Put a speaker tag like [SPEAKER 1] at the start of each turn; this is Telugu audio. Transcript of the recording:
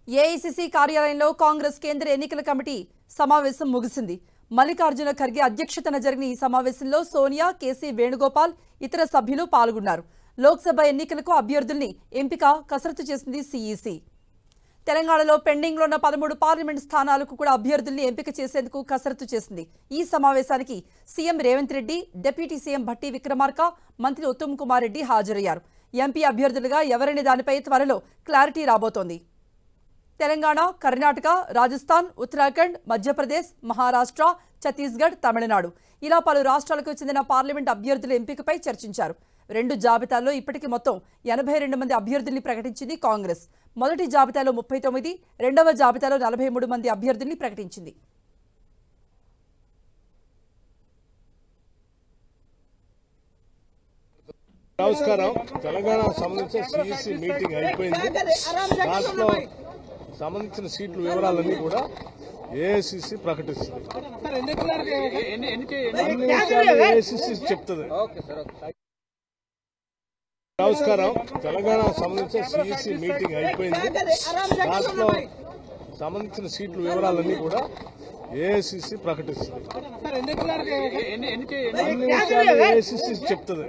[SPEAKER 1] ఏఐసీసీ కార్యాలయంలో కాంగ్రెస్ కేంద్ర ఎన్నికల కమిటీ సమావేశం ముగిసింది. మల్లికార్జున ఖర్గే అధ్యక్షతన జరిగిన ఈ సమావేశంలో సోనియా, కేసీ వేణుగోపాల్ ఇతర సభ్యులు పాల్గొన్నారు. లోక్సభ ఎన్నికలకు అభ్యర్థుల్ని ఎంపిక కసరత్తు చేసింది సీఈసీ. తెలంగాణలో పెండింగ్లో ఉన్న 13 పార్లమెంట్ స్థానాలకు కూడా అభ్యర్థుల్ని ఎంపిక చేసేందుకు కసరత్తు చేసింది. ఈ సమావేశానికి CM Revanth Reddy, deputy CM Bhatti Vikramarka, మంత్రి ఉత్తమ్ కుమార్ రెడ్డి హాజరయ్యారు. ఎంపీ అభ్యర్థులుగా ఎవరనే దానిపై త్వరలో క్లారిటీ రాబోతోంది. తెలంగాణ, కర్ణాటక, రాజస్థాన్, ఉత్తరాఖండ్, మధ్యప్రదేశ్, మహారాష్ట్ర, ఛత్తీస్గఢ్, తమిళనాడు ఇలా పలు రాష్ట్రాలకు చెందిన పార్లమెంట్ అభ్యర్థుల ఎంపికపై చర్చించారు. 2 జాబితాల్లో ఇప్పటికి మొత్తం 82 మంది అభ్యర్థుల్ని ప్రకటించింది కాంగ్రెస్. మొదటి జాబితాలో 39, రెండవ జాబితాలో 43 మంది అభ్యర్థుల్ని ప్రకటించింది.
[SPEAKER 2] నమస్కారం. తెలంగాణకు సంబంధించిన సిఇసి మీటింగ్ అయిపోయింది. దాంట్లో సంబంధించిన సీట్ల వివరాలన్నీ కూడా ఏఐసీసీ ప్రకటిస్తుంది. ఏఐసీసీ చెప్తుంది. నమస్కారం. తెలంగాణకు సంబంధించిన సిఇసి మీటింగ్ అయిపోయింది. దాంట్లో సంబంధించిన సీట్ల వివరాలన్నీ కూడా ఏఐసీసీ ప్రకటిస్తుంది. ఏఐసీసీ చెప్తుంది.